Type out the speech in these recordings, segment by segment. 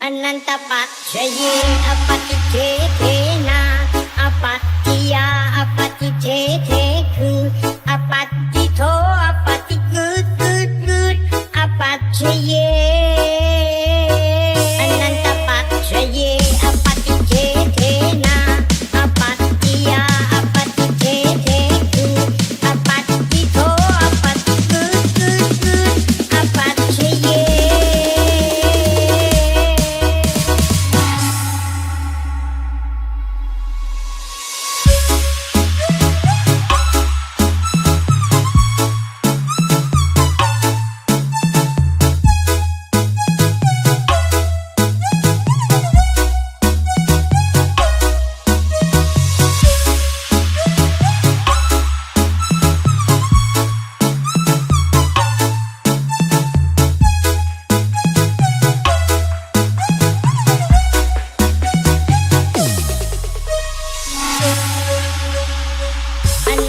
Anantapakshaye apatitethena apattiya apatithetheku apatitho apatikut apakshaye Anantapakshaye apatithethena apattiya apatithetheku apatitho apatikut apakshaye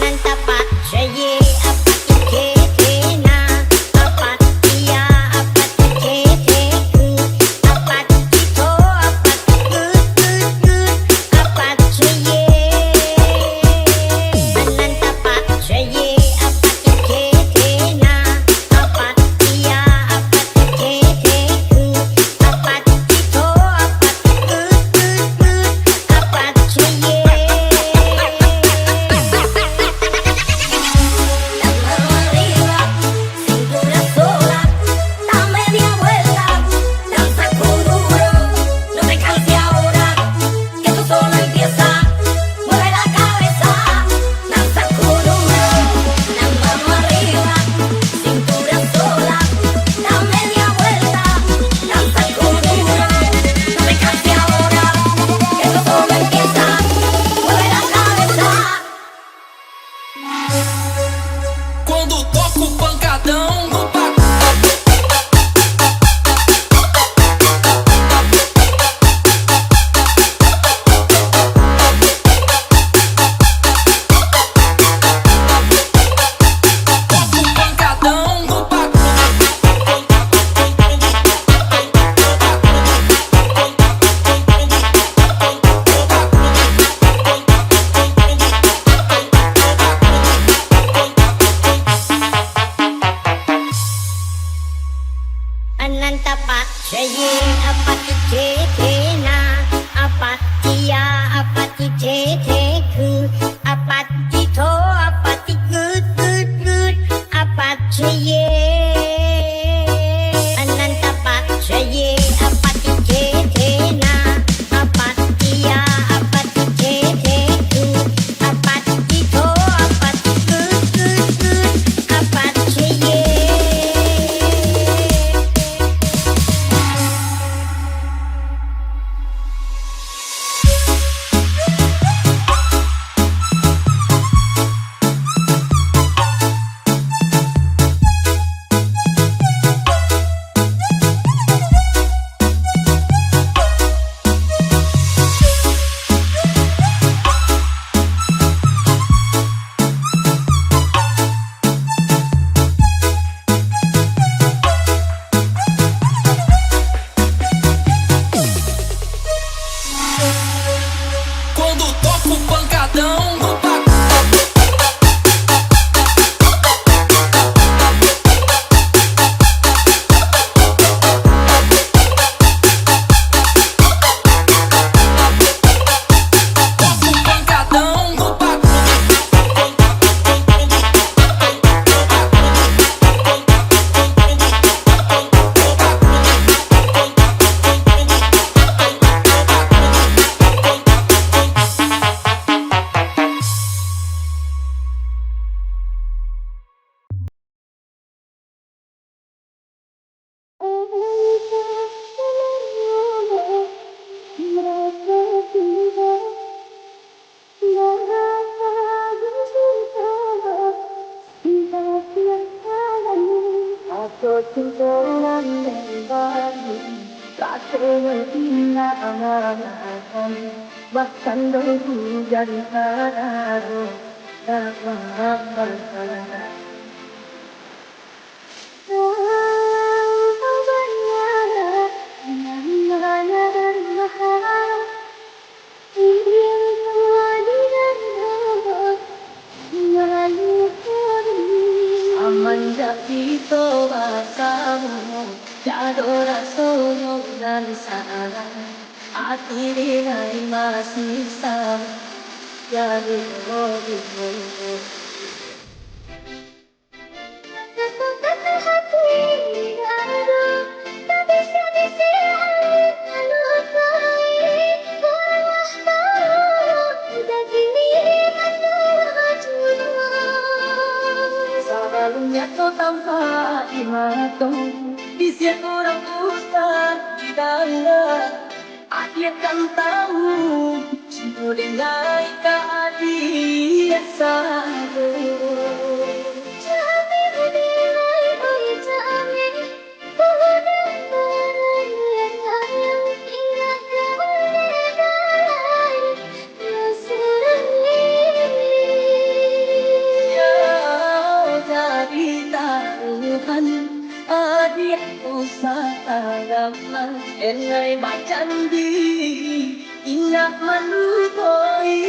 Anantapakshaye apatithethena apattiya apatithetheku apatitho apatikut apakshaye Anantapakshaye apatithethena apattiya apatithetheku apatitho apatikut apakshaye Quando toco o pancadão no pancadão no Anantapakshaye apatithethena apattiya apatithetheku apatitho apatikut apakshaye Anantapakshaye apatithethena apattiya apatithetheku apatitho apatikut apakshaye Quando toco o pancadão no pancadão no Bahkan dulu jadi parah, tak dan salah, hati ini masih sama. Jadi kata hati ada, tak bisa dilukai. Kuranglah tahu, dan kini menua jua. Sebelumnya kau tampak di mata, di siang orang besar di dalam. Dia kan tahu, semua dengan keadilan satu. Kami menilai baik kami, kebenaran yang sayang tidak kebenaran yang serami. Jauh dari Tuhan, adikku salam enai bacaan di ingat melukai.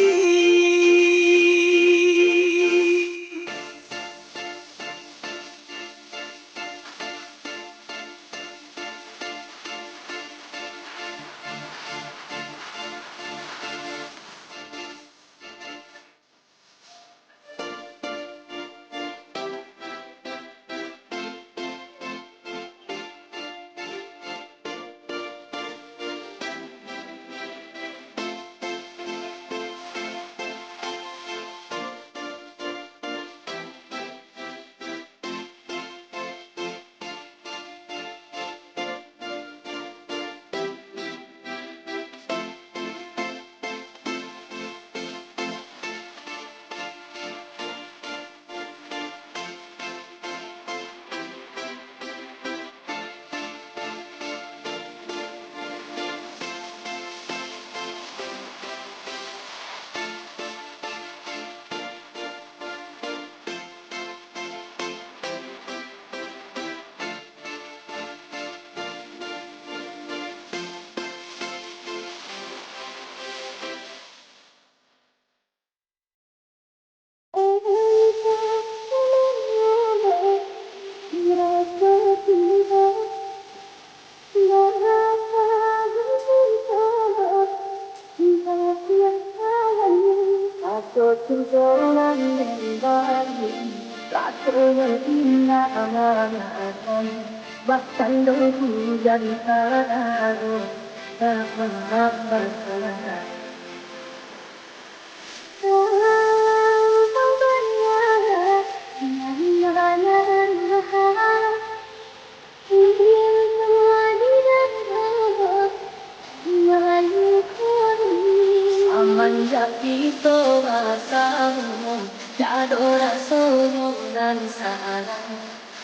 Bahkan dohu dan kararu tak mengapa. Semenjak itu rasamu jadora sungguh dan salah,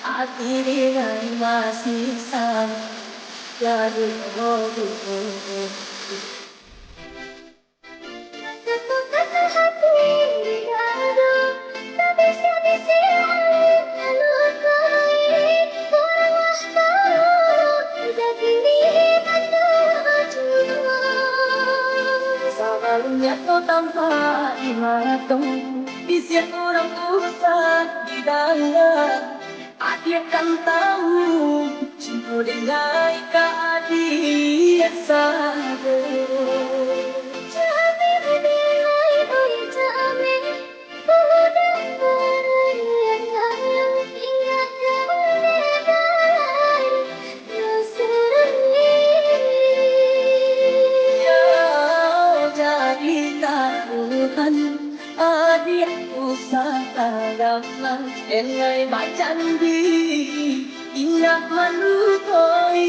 hati ini masih sama. Jadi kata hati ada, tak bisa dilukai. Kuranglah tahu, dan kini menua jua. Sebelumnya kau tampak di mata, di siang orang besar di dalam. Dia kan tahu, semua dengan keadilan satu. Kami menilai baik kami, kebenaran yang sayang tidak kebenaran yang serami. Jauh dari Tuhan, adikku salam enai bacaan di ingat melukai.